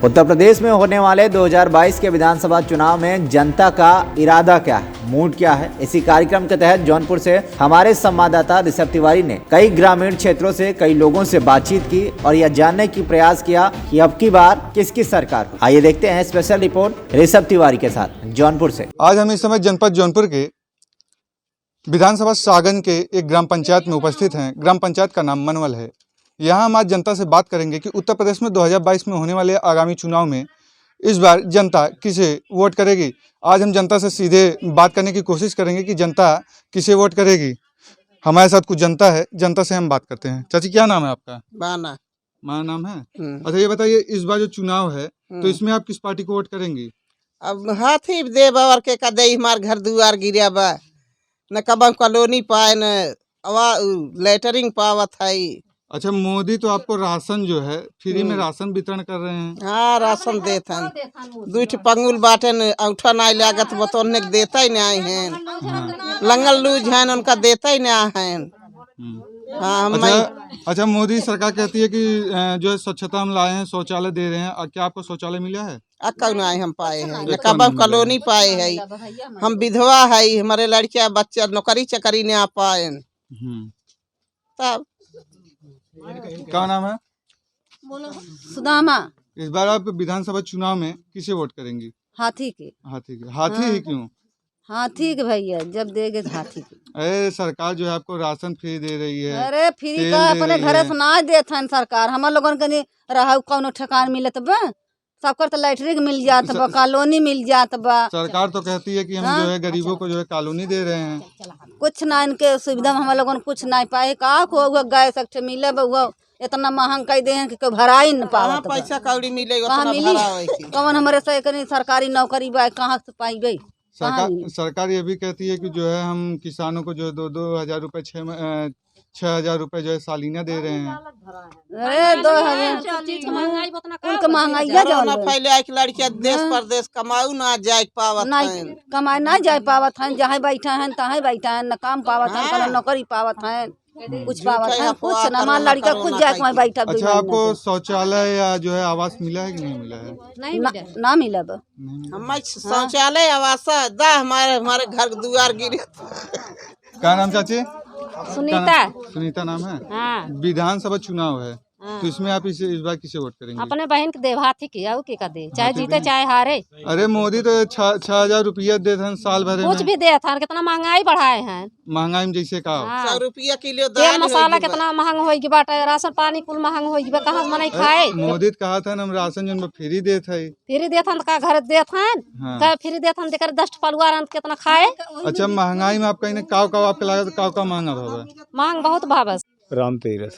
उत्तर प्रदेश में होने वाले 2022 के विधानसभा चुनाव में जनता का इरादा क्या है, मूड क्या है। इसी कार्यक्रम के तहत जौनपुर से हमारे संवाददाता ऋषभ तिवारी ने कई ग्रामीण क्षेत्रों से कई लोगों से बातचीत की और यह जानने की प्रयास किया कि अब की बार किसकी सरकार हो। आइए देखते हैं स्पेशल रिपोर्ट ऋषभ तिवारी के साथ जौनपुर से। आज हम इस समय जनपद जौनपुर के विधानसभा सागन के एक ग्राम पंचायत में उपस्थित हैं। ग्राम पंचायत का नाम मनवल है। यहाँ हम आज जनता से बात करेंगे कि उत्तर प्रदेश में 2022 में होने वाले आगामी चुनाव में इस बार जनता किसे वोट करेगी। आज हम जनता से सीधे बात करने की कोशिश करेंगे कि जनता किसे वोट करेगी। हमारे साथ कुछ जनता है, जनता से हम बात करते हैं। चाची, क्या नाम है आपका? बाना। माँ नाम है। अच्छा, ये बताइए, इस बार जो चुनाव है तो इसमें आप किस पार्टी को वोट करेंगी? अब हाथी दे बावर के का दे हमार घर दुआर गिरा बा न कबम कॉलोनी पाए न अवा लेटरिंग पावत है। अच्छा, मोदी तो आपको राशन जो है फ्री में राशन वितरण कर रहे हैं। हाँ, राशन देत हन। दूठ पंगुल बाटे न औठा नहीं लागत बतौने के देता ही नहीं हैं। लंगल लूज हैं उनका देता ही नहीं हैं। हाँ, अच्छा, मोदी सरकार कहती है कि जो है स्वच्छता हम लाए हैं, शौचालय दे रहे हैं। और क्या आपको शौचालय मिला है? अक्का नहीं हम पाए हैं न कबम कॉलोनी पाए है। हम विधवा है, हमारे लड़किया बच्चा नौकरी चकरी नहीं आ पाए। तब क्या नाम है? सुदामा। इस बार आप विधानसभा चुनाव में किसे वोट करेंगी? हाथी के। हाथी ही क्यों? हाथी के भैया, जब देगे तो हाथी के। अरे सरकार जो है आपको राशन फ्री दे रही है। अरे फ्री का अपने घरे से ना देत हन सरकार। हमार लोगन के नहीं रहा कौनो ठेकान मिलत बा। सबकर तो लैटरिन मिल जात बा, कॉलोनी मिल जात बा। सरकार तो कहती है कि हम जो है गरीबों को जो है कॉलोनी दे रहे हैं। कुछ ना इनके सुविधा में हमार लोगन कुछ नहीं पाए। का हुआ गैस एक मिले बा, इतना महंगाई दे कि भरा ही न पावत। पैसा कौड़ी मिले कहाँ मिली? कौन हमारे से कहीं सरकारी नौकरी बा, कहाँ से पाई गई? सरकार ये भी कहती है कि जो है हम किसानों को जो है 2,000 रुपए 6,000 रुपए जो है सालीना दे रहे हैं। अरे 2,000 महंगाई पहले लड़किया देश परदेश कमाऊ ना जाए पावत नहीं, कमाए ना जाए पावत हैं। जहाँ बैठा है तहाँ बैठा है, न काम पावत है, न नौकरी पावत है, कुछ पावत है कुछ न। हमारा लड़का कुछ जाए बैठा। अच्छा, आपको शौचालय या जो है आवास मिला है कि नहीं मिला है? ना मिला बा। हम शौचालय आवास दा हमारे घर दुआर गिरे। क्या नाम चाची? सुनीता नाम है। हाँ। विधानसभा चुनाव है तो इसमें आप इस बार किसे वोट करेंगे? अपने बहन के देव हाथी के आऊ के का दे, चाहे जीते चाहे हारे। अरे मोदी तो 6,000 रुपया देते हैं साल भर में। कुछ भी देते हैं, कितना महंगाई बढ़ाए हैं। महंगाई में जैसे का 100 रुपया किलो तेल मसाला कितना महंग होगी बाटे, राशन पानी कुल महंग होगी, कहाँ से मनाई खाए। मोदी कहा था हम राशन जो फ्री देते है। फ्री देते का घर देते हैं, फ्री देते देकर 10 परिवार कितना खाए। अच्छा, महंगाई में आपका इन्हें काव आपके लागत काव महंगा भाव है? मांग बहुत भावस। राम तीरथ।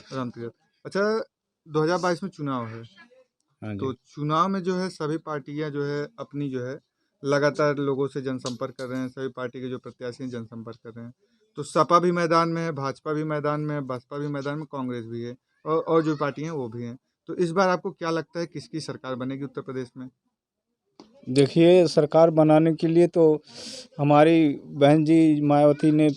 अच्छा, 2022 में चुनाव है तो चुनाव में जो है सभी पार्टियां जो है अपनी जो है लगातार लोगों से जनसंपर्क कर रहे हैं। सभी पार्टी के जो प्रत्याशी जनसंपर्क कर रहे हैं। तो सपा भी मैदान में है, भाजपा भी मैदान में है, बसपा भी मैदान में, कांग्रेस भी है और जो पार्टी हैं वो भी हैं। तो इस बार आपको क्या लगता है किसकी सरकार बनेगी उत्तर प्रदेश में? देखिए, सरकार बनाने के लिए तो हमारी बहन जी मायावती ने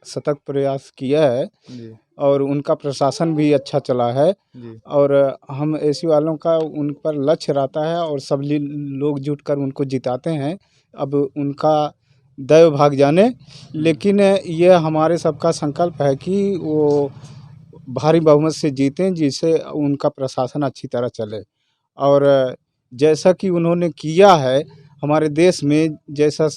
सतत प्रयास किया है जी। और उनका प्रशासन भी अच्छा चला है जी। और हम एसी वालों का उन पर लक्ष्य रहता है और सब लोग जुटकर उनको जिताते हैं। अब उनका दैव भाग जाने, लेकिन ये हमारे सबका संकल्प है कि वो भारी बहुमत से जीतें, जिससे उनका प्रशासन अच्छी तरह चले। और जैसा कि उन्होंने किया है हमारे देश में, जैसा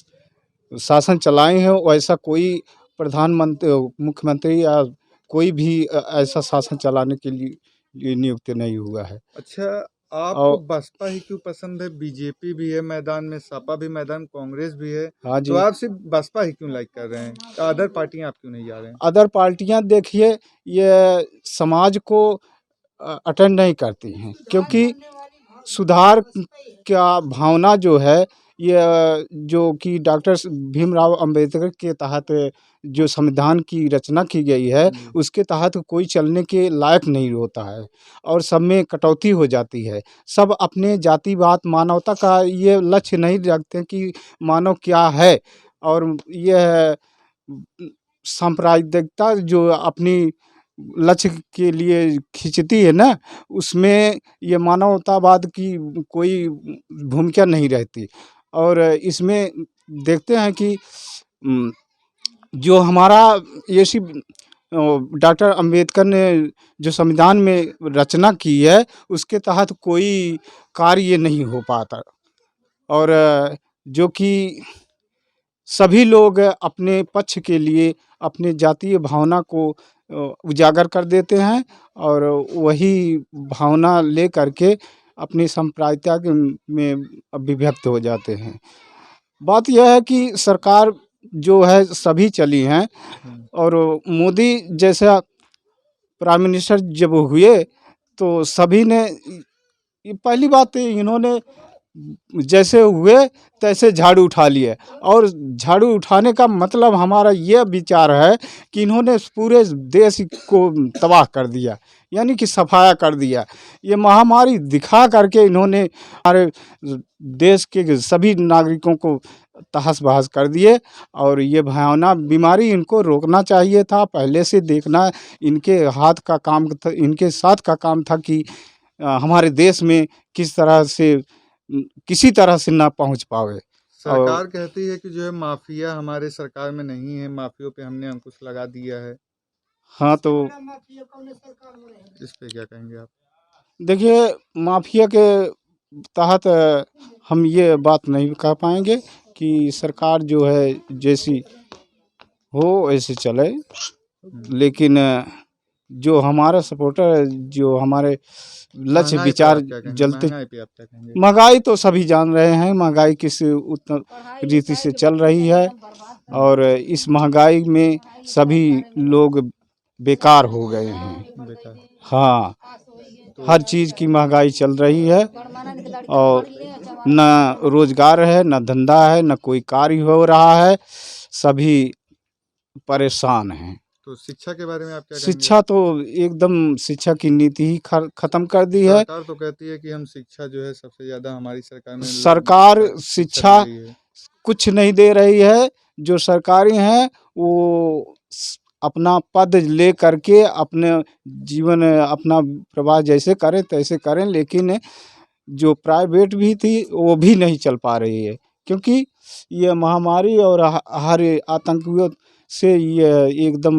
शासन चलाए हैं वैसा कोई प्रधानमंत्री मुख्यमंत्री या कोई भी ऐसा शासन चलाने के लिए नियुक्त नहीं हुआ है। अच्छा, आपको बसपा ही क्यों पसंद है? बीजेपी भी है मैदान में, सपा भी मैदान, कांग्रेस भी है। हाँ जी। तो आप सिर्फ बसपा ही क्यों लाइक कर रहे हैं? अदर पार्टियां आप क्यों नहीं जा रहे हैं? अदर पार्टियां देखिए, ये समाज को अटेंड नहीं करती हैं, क्योंकि सुधार का भावना जो है, ये जो कि डॉक्टर भीमराव अंबेडकर के तहत जो संविधान की रचना की गई है उसके तहत कोई चलने के लायक नहीं होता है और सब में कटौती हो जाती है। सब अपने जातिवाद मानवता का ये लक्ष्य नहीं रखते कि मानव क्या है, और यह सांप्रदायिकता जो अपनी लक्ष्य के लिए खींचती है ना, उसमें ये मानवतावाद की कोई भूमिका नहीं रहती। और इसमें देखते हैं कि जो हमारा ये डॉक्टर अंबेडकर ने जो संविधान में रचना की है, उसके तहत कोई कार्य नहीं हो पाता। और जो कि सभी लोग अपने पक्ष के लिए अपने जातीय भावना को उजागर कर देते हैं और वही भावना ले करके अपनी सांप्रदायिकता में विभक्त हो जाते हैं। बात यह है कि सरकार जो है सभी चली हैं और मोदी जैसा प्राइम मिनिस्टर जब हुए तो सभी ने, पहली बात इन्होंने जैसे हुए तैसे झाड़ू उठा लिए। और झाड़ू उठाने का मतलब हमारा ये विचार है कि इन्होंने पूरे देश को तबाह कर दिया, यानी कि सफाया कर दिया। ये महामारी दिखा करके इन्होंने हमारे देश के सभी नागरिकों को तहस बहस कर दिए। और ये भयावना बीमारी इनको रोकना चाहिए था, पहले से देखना इनके हाथ का काम था, इनके साथ का काम था कि हमारे देश में किस तरह से किसी तरह से ना पहुंच पावे। सरकार कहती है कि जो है माफिया हमारे सरकार में नहीं है, माफियों पे हमने अंकुश लगा दिया है। हाँ, तो इस पे क्या कहेंगे आप? देखिए, माफिया के तहत हम ये बात नहीं कह पाएंगे कि सरकार जो है जैसी हो ऐसे चले, लेकिन जो हमारा सपोर्टर, जो हमारे लक्ष्य विचार जलते, महंगाई तो सभी जान रहे हैं, महंगाई किस उत्तर रीति से चल रही है और इस महंगाई में सभी लोग बेकार हो गए हैं। हाँ, हर चीज़ की महंगाई चल रही है और न रोजगार है, न धंधा है, न कोई कार्य हो रहा है, सभी परेशान हैं। तो शिक्षा के बारे में आप क्या कहेंगे? शिक्षा तो एकदम, शिक्षा की नीति ही खत्म कर दी है। सरकार तो कहती है कि हम शिक्षा जो है सबसे ज्यादा हमारी सरकार में, सरकार शिक्षा कुछ नहीं दे रही है। जो सरकारी हैं वो अपना पद ले करके अपने जीवन, अपना प्रवाह जैसे करें तैसे करें, लेकिन जो प्राइवेट भी थी वो भी नहीं चल पा रही है, क्योंकि ये महामारी और हर आतंकियों से ये एकदम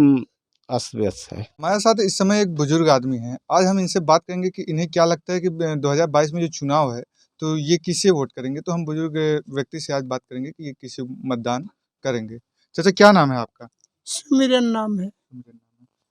अस्त व्यस्त है। हमारे साथ इस समय एक बुजुर्ग आदमी हैं। आज हम इनसे बात करेंगे कि इन्हें क्या लगता है कि 2022 में जो चुनाव है तो ये किसे वोट करेंगे। तो हम बुजुर्ग व्यक्ति से आज बात करेंगे कि ये किसे मतदान करेंगे। चाचा, क्या नाम है आपका? सुमिरन नाम है।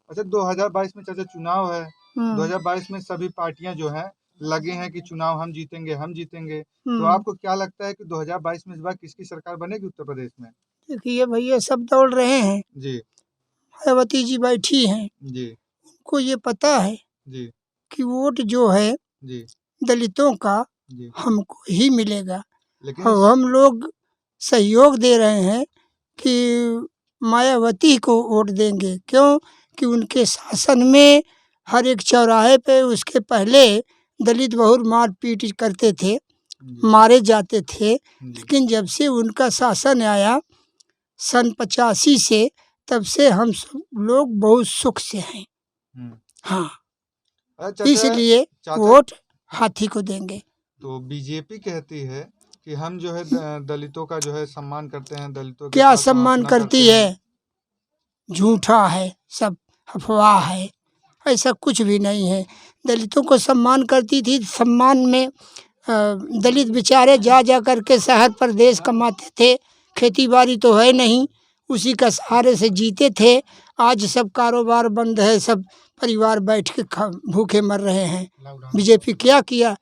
अच्छा, 2022 में चाचा चुनाव है। 2022 में सभी पार्टियां जो हैं लगे हैं कि चुनाव हम जीतेंगे, हम जीतेंगे। तो आपको क्या लगता है कि 2022 में इस बार किसकी सरकार बनेगी उत्तर प्रदेश में? देखिए भैया, सब दौड़ रहे हैं जी, मायावती जी बैठी हैं जी, उनको ये पता है जी, कि वोट जो है जी, दलितों का जी। हमको ही मिलेगा। लेकिन और हम लोग सहयोग दे रहे हैं कि मायावती को वोट देंगे। क्यों कि उनके शासन में हर एक चौराहे पे, उसके पहले दलित बहुत मार पीट करते थे, मारे जाते थे, लेकिन जब से उनका शासन आया सन 85 से, तब से हम सब लोग बहुत सुख से हैं। हाँ, इसलिए वोट हाथी को देंगे। तो बीजेपी कहती है कि हम जो है दलितों का जो है सम्मान करते हैं, दलितों क्या सम्मान करती है? झूठा है, सब अफवाह है, ऐसा कुछ भी नहीं है। दलितों को सम्मान करती थी। सम्मान में दलित बेचारे जा जा करके शहर प्रदेश कमाते थे, खेती बाड़ी तो है नहीं, उसी का सहारे से जीते थे। आज सब कारोबार बंद है, सब परिवार बैठ के भूखे मर रहे हैं। बीजेपी क्या किया?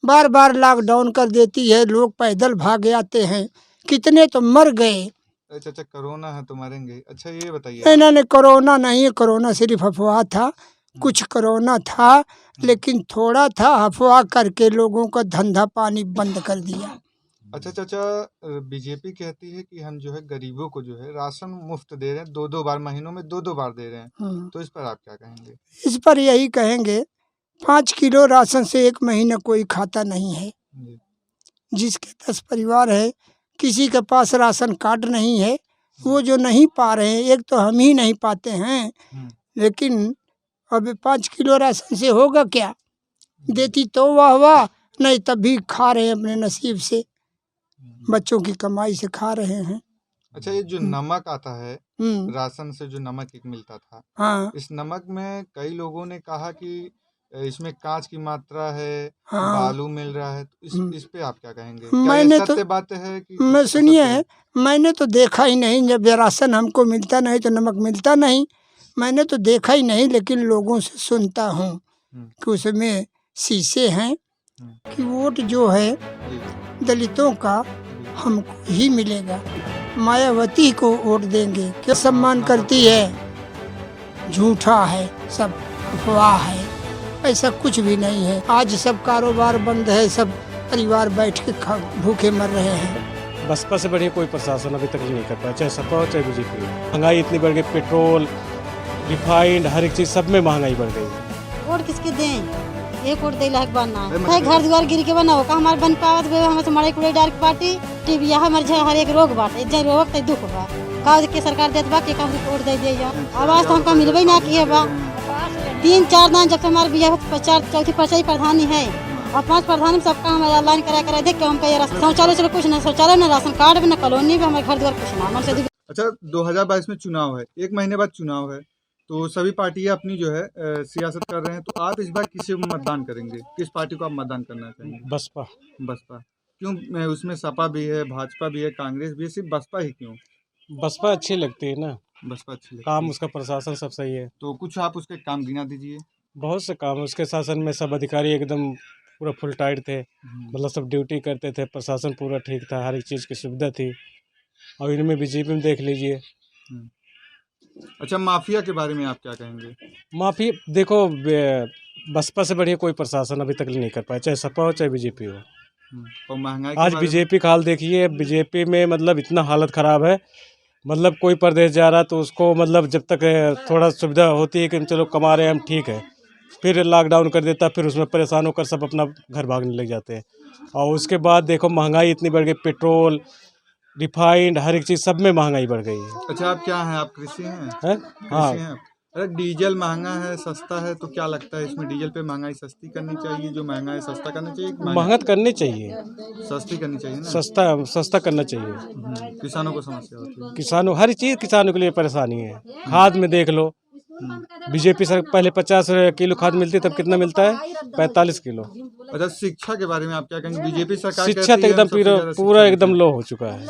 बार बार लॉकडाउन कर देती है, लोग पैदल भाग आते हैं, कितने तो मर गए। अच्छा, कोरोना है तो मरेंगे। अच्छा, ये बताइए, इन्होंने कोरोना नहीं है, कोरोना सिर्फ अफवाह था। कुछ कोरोना था लेकिन थोड़ा था, अफवाह करके लोगों का धंधा पानी बंद कर दिया। अच्छा चाचा, बीजेपी कहती है कि हम जो है गरीबों को जो है राशन मुफ्त दे रहे हैं, 2-2 बार, महीनों में 2-2 बार दे रहे हैं। तो इस पर आप क्या कहेंगे? इस पर यही कहेंगे, 5 किलो राशन से एक महीना कोई खाता नहीं है। जिसके 10 परिवार है, किसी के पास राशन कार्ड नहीं है, वो जो नहीं पा रहे हैं, एक तो हम ही नहीं पाते हैं, लेकिन अब 5 किलो राशन से होगा क्या? देती तो वाह वाह, नहीं तब भी खा रहे हैं अपने नसीब से, बच्चों की कमाई से खा रहे हैं। अच्छा, ये जो नमक आता है, हम्म, राशन से जो नमक एक मिलता था, हाँ इस नमक में कई लोगों ने कहा कि इसमें कांच की मात्रा है, हाँ। बालू मिल रहा है, तो इस पे आप क्या कहेंगे? क्या ये मैंने तो सत्य बात है कि मैं कुछ सुनिए असत्य है? मैंने तो देखा ही नहीं, जब ये राशन हमको मिलता नहीं तो नमक मिलता नहीं, मैंने तो देखा ही नहीं, लेकिन लोगों से सुनता हूँ कि उसमें शीशे हैं कि वोट जो है जी, दलितों का हमको ही मिलेगा, मायावती को वोट देंगे। क्या सम्मान करती है? झूठा है, सब अफवाह है, ऐसा कुछ भी नहीं है। आज सब कारोबार बंद है, सब परिवार बैठ के भूखे मर रहे हैं। बसपा से बढ़िया कोई प्रशासन अभी तक नहीं कर पाया, चाहे सपा हो चाहे बीजेपी हो। महंगाई इतनी बढ़ गई, पेट्रोल, रिफाइंड, हर एक चीज़ सब में महंगाई बढ़ गई है। वोट किसके दें? एक वोट दे लायक बनना है, घर द्वार गिर के बनाओ का हमारे बन पावत बे हम से मरे कुड़े डायरेक्ट पार्टी टीवी हमारे जे हर एक रोग बाटे जे रोग ते दुख बा का के सरकार देत बा के का वोट दे दे जा आवाज तो हमको मिलबे ना किए बा। 3-4 दिन जब से हमारे बिया चौथी परचाई प्रधानी है और 5 प्रधान में सबका हमारे ऑनलाइन करा देख के हमका ये शौचालय चलो कुछ ना, शौचालय ना, राशन कार्ड भी ना, कॉलोनी भी, हमारे घर द्वार कुछ ना हमसे। अच्छा, 2022 में चुनाव है, 1 महीने बाद चुनाव है, तो सभी पार्टियां अपनी जो है सियासत कर रहे हैं, तो आप इस बार किसे मतदान करेंगे? किस पार्टी को आप मतदान करना चाहेंगे? बसपा। बसपा क्यों? उसमें सपा भी है, भाजपा भी है, कांग्रेस भी है, सिर्फ बसपा ही क्यों? बसपा अच्छी लगती है ना, बसपा अच्छी लगती काम है। उसका, प्रशासन सब सही है। तो कुछ आप उसके काम गिना दीजिए। बहुत से काम उसके शासन में, सब अधिकारी एकदम पूरा फुल टाइट थे, मतलब सब ड्यूटी करते थे, प्रशासन पूरा ठीक था, हर एक चीज़ की सुविधा थी। और इनमें बीजेपी में देख लीजिए। अच्छा, माफिया के बारे में आप क्या कहेंगे? माफी देखो, बसपा से बढ़िया कोई प्रशासन अभी तक नहीं कर पाया, चाहे सपा हो चाहे बीजेपी हो। और महंगाई के आज बारे में? बीजेपी का हाल देखिए, बीजेपी में मतलब इतना हालत ख़राब है, मतलब कोई प्रदेश जा रहा तो उसको मतलब जब तक थोड़ा सुविधा होती है कि चलो कमा रहे हैं हम, ठीक है, फिर लॉकडाउन कर देता, फिर उसमें परेशान होकर सब अपना घर भागने लग जाते हैं। और उसके बाद देखो महंगाई इतनी बढ़ गई, पेट्रोल, रिफाइंड, हर एक चीज़ सब में महंगाई बढ़ गई है। अच्छा, आप क्या हैं? आप कृषि हैं? हैं? हाँ, कृषि हैं आप? अरे डीजल महंगा है, सस्ता है, तो क्या लगता है इसमें डीजल पे महंगाई सस्ती करनी चाहिए, जो महंगा है सस्ता करना चाहिए कि महंगा तो करनी चाहिए, सस्ती करनी चाहिए ना? सस्ता करना चाहिए। किसानों को समस्या होती है। किसानों, हर चीज़ किसानों के लिए परेशानी है। खाद में देख लो, बीजेपी सर पहले 50 किलो खाद मिलती, तब कितना मिलता है? 45 किलो। अच्छा, शिक्षा के बारे में आप क्या कहेंगे? बीजेपी सरकार शिक्षा कहती तो है एकदम हम सबसे ज्यादा पूरा शिक्षा एकदम देते लो हो चुका है,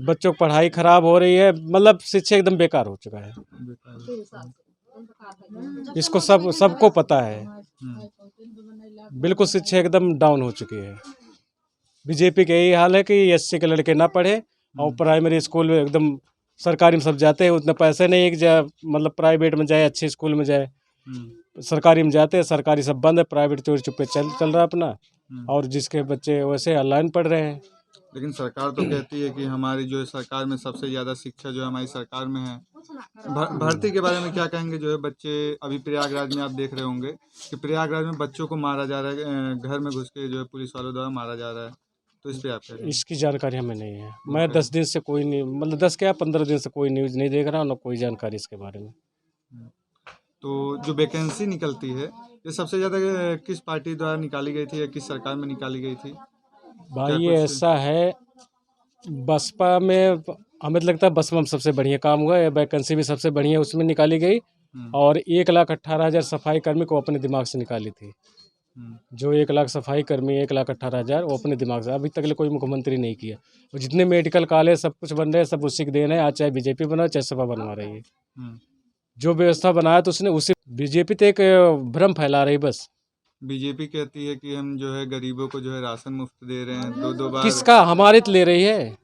बच्चों की पढ़ाई खराब हो रही है, मतलब शिक्षा एकदम बेकार हो चुका है। इसको सबको पता है, बिल्कुल शिक्षा एकदम डाउन हो चुकी है। बीजेपी का यही हाल है कि एससी के लड़के ना पढ़े और प्राइमरी स्कूल में एकदम सरकारी में सब जाते हैं, उतना पैसे नहीं है कि मतलब प्राइवेट में जाए, अच्छे स्कूल में जाए। सरकारी में जाते हैं, सरकारी सब बंद है, प्राइवेट चोरी चुप्पे चल रहा है अपना, और जिसके बच्चे वैसे ऑनलाइन पढ़ रहे हैं। लेकिन सरकार तो कहती है कि हमारी जो है सरकार में सबसे ज़्यादा शिक्षा जो है हमारी सरकार में है। भर्ती के बारे में क्या कहेंगे? जो है बच्चे अभी प्रयागराज में आप देख रहे होंगे कि प्रयागराज में बच्चों को मारा जा रहा है, घर में घुस के जो है पुलिस वालों द्वारा मारा जा रहा है, तो इस पर आप क्या कहेंगे? इसकी जानकारी हमें नहीं है। मैं 10 दिन से कोई नहीं, मतलब 10 क्या 15 दिन से कोई न्यूज़ नहीं देख रहा हूँ, ना कोई जानकारी इसके बारे में। तो जो वैकेंसी निकलती है, ये सबसे ज़्यादा किस पार्टी द्वारा निकाली गई थी या किस सरकार में निकाली गई थी? भाई ये ऐसा है, बसपा में हमें तो लगता है बसपा में सबसे बढ़िया काम हुआ है, वैकेंसी भी सबसे बढ़िया उसमें निकाली गई, और 1,18,000 सफाई कर्मी को अपने दिमाग से निकाली थी। जो 1 लाख सफाई कर्मी, 1,18,000 वो अपने दिमाग से, अभी तक कोई मुख्यमंत्री नहीं किया। और जितने मेडिकल कॉलेज सब कुछ बन रहे हैं, सब उसी के देन है, आज चाहे बीजेपी बनाओ चाहे सपा बनवा रही है। जो व्यवस्था बनाया तो उसने उसी, बीजेपी तो एक भ्रम फैला रही बस। बीजेपी कहती है कि हम जो है गरीबों को जो है राशन मुफ्त दे रहे हैं, 2-2 बार। किसका? हमारे तो ले रही है,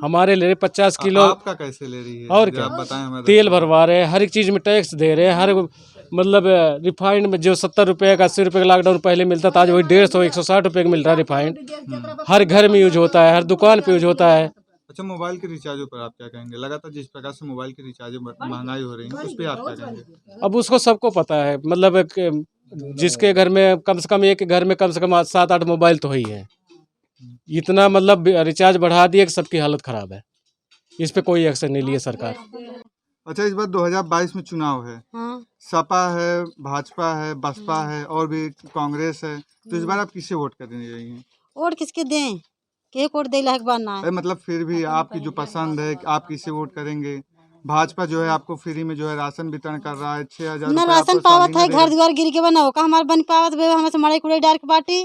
हमारे ले रहे 50 किलो। आपका कैसे ले रही है? और क्या? आप बताएं हमें। तेल भरवा रहे हैं, हर एक चीज़ में टैक्स दे रहे हैं, हर मतलब रिफाइंड में जो 70 रुपये का 80 रुपये का लॉकडाउन पहले मिलता था, आज वही 150 160 रुपये का मिल रहा है रिफाइंड। हर घर में यूज होता है, हर दुकान पे यूज होता है। अच्छा, मोबाइल के रिचार्जों पर आप क्या कहेंगे? लगातार जिस प्रकार से मोबाइल के रिचार्ज महंगाई हो रही है, उस पर आप क्या कहेंगे? अब उसको सबको पता है, मतलब जिसके घर में कम से कम, एक घर में कम से कम 7-8 मोबाइल तो ही है। इतना मतलब रिचार्ज बढ़ा दिए कि सबकी हालत ख़राब है। इस पे कोई एक्शन नहीं लिए सरकार। अच्छा, इस बार 2022 में चुनाव है, हाँ सपा है, भाजपा है, बसपा है और भी कांग्रेस है, तो इस बार आप किसे वोट करने जा रही हैं? वोट किसके दें के वोट दे लायक बनना है। अरे मतलब फिर भी आपकी जो पसंद है आप किसे वोट करेंगे? भाजपा जो है आपको फ्री में जो है राशन वितरण कर रहा है, 6,000 न रुपये राशन आपको पावत सालाना है, दे घर रहा है। द्वार गिर के बनाओ का हमारे बन पावत बे हमें से मड़े कुड़े डार के बाटी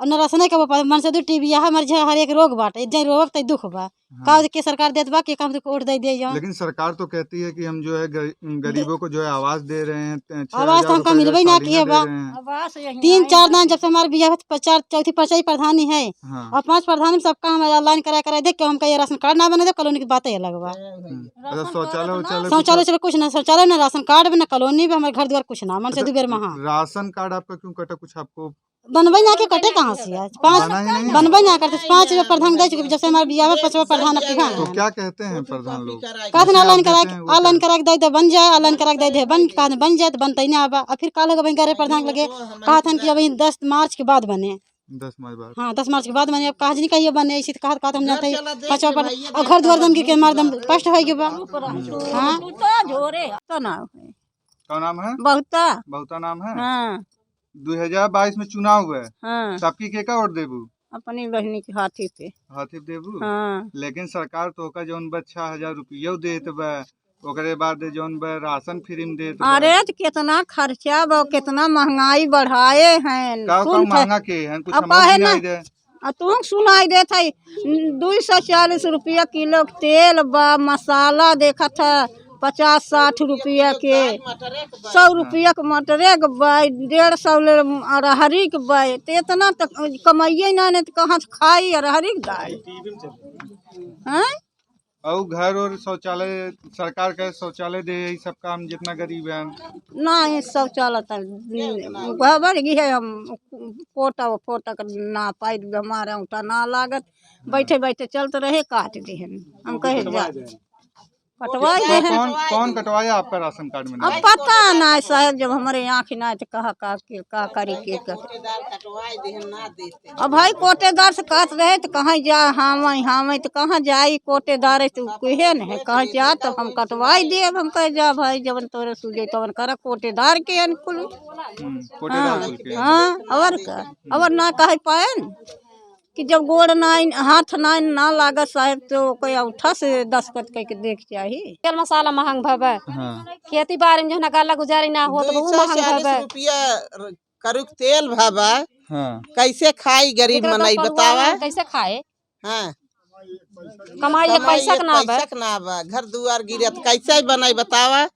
और न राशन के वो मन से दो टीबी यहाँ हमारे हर एक रोग बाटे जे रोग तय दुख बा का के सरकार देत बा के काम वोट दे दे जाओ। लेकिन सरकार तो कहती है कि हम जो है गरीबों को जो है आवास दे रहे हैं, 6,000 आवास तो हमको रुपये मिलबे ना सालाना किए दे बा। रहे हैं। 3-4 दान जब से हमारे बिया चौथी परचाई प्रधानी है हाँ। और 5 प्रधानी में सबका हम ऑनलाइन करा देख के हमका ये राशन कार्ड ना बने दे कॉलोनी की बात ही अलग बा। अच्छा, शौचालय शौचालय चलो कुछ ना शौचालय ना राशन कार्ड भी ना कॉलोनी भी हमारे घर द्वार कुछ ना मन से दो बेर महा राशन कार्ड आपका क्यों कटा? कुछ आपको बनबे ना के कटे कहाँ से आज पाँच बना ही नहीं है? बनबे ना करते 5 रुपये प्रधान दे चुके जब से हमारे बिया में 5वां प्रधान अब की तो क्या कहते हैं प्रधान लोग? कहते ऑनलाइन करा के दे बन जाए ऑनलाइन करा के दे बन कहते बन जाए तो बनते ना आबा और फिर काल होगा गरे प्रधान लगे कहा था कि अभी 10 मार्च के बाद बने 10 मार्च बाद। हाँ 10 मार्च के बाद बने अब कहा नहीं कहिए बने इसी कहा हम जानते हैं 5वां प्रधान और घर द्वार दम के मार दम कष्ट हो गया बा। हाँ तो ना क्या नाम है? बहुता नाम है। हाँ 2022 में चुनाव हुआ है, हाँ तो आपकी केका वोट देबू? अपनी बहनी के हाथी पे हाथी देबू? हाँ लेकिन सरकार तो का जौन बा 6,000 रुपया देत बा, ओकरे बाद जौन बा राशन फ्री में देत बा। अरे तो कितना खर्चा बा कितना महंगाई बढ़ाए हैं का सुन महंगा के हैं कुछ अब समझ काहे नहीं ना आई दे। तुम सुनाई देत है 240 रुपया किलो तेल बा मसाला देखा था 50-60 रुपया के 100 रुपया के मटरे के बाई 150 अरहरी के बाई तो इतना तो कमाइए ना नहीं तो कहाँ से खाई अरहरी के दाल हैं। और घर और शौचालय सरकार का शौचालय दे यही सब काम जितना गरीब है। ना ये शौचालय घबर गई है हम फोटा कर ना पाई हमारा उठा ना लागत बैठे बैठे चलते रहे काट दे हम कहे जा कटवाई दे हैं। कौन कटवाया आपका राशन कार्ड में? अब पता ना साहब जब हमारे आँख ना तो कहा का करी के अब भाई कोटेदार से कहते रहे तो कहाँ जा हम तो कहाँ जाई कोटेदार तो कहे न है कहाँ जा तो हम कटवाई दे हम कह जा भाई जब तोरे सूझे तब कर कोटेदार के अनुकूल। हाँ और का और ना कह पाए कि जब गोड़ हाथ ना लागत साहब तो कोई उठा से दस्खत करके देख चाहिए। तेल मसाला महंग भवे खेती बाड़ी में जो गाला गुजारी ना हो तो वो महंग भवे रुपया करुक तेल भाबा कैसे खाई गरीब मनाई बतावा कैसे खाए? हाँ कमाई पैसा ना बा घर दुआर गिरत कैसे बनाई बतावा।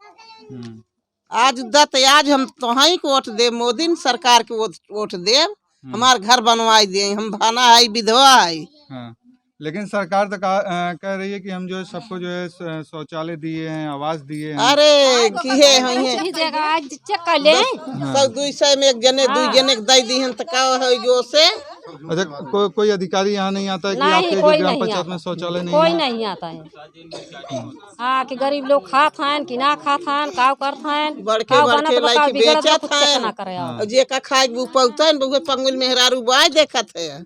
आज हम तोहाई को वोट दे मोदी सरकार के वोट दे हमार घर बनवाई दे हम भाना है विधवा है। हाँ। लेकिन सरकार तो कह रही है कि हम जो है सबको जो है शौचालय दिए हैं आवास दिए हैं। अरे किहे हैं चेक कर ले 100-200 में एक जने 2 जने दे दी हैं तो का हो से। अच्छा कोई अधिकारी यहाँ नहीं आता है कि आपके जो ग्राम पंचायत में शौचालय नहीं कोई है? नहीं आता है। हाँ कि गरीब लोग खात हैं कि ना खात हैं का करत हैं बड़के लाइक बेचत हैं जे का खाए वो पौतन बहु पंगुल मेहरारू बाय देखत है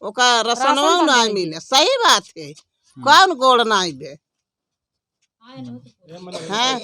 ओका रसनवा ना मिले सही बात है कौन गोड़ ना दे। हाँ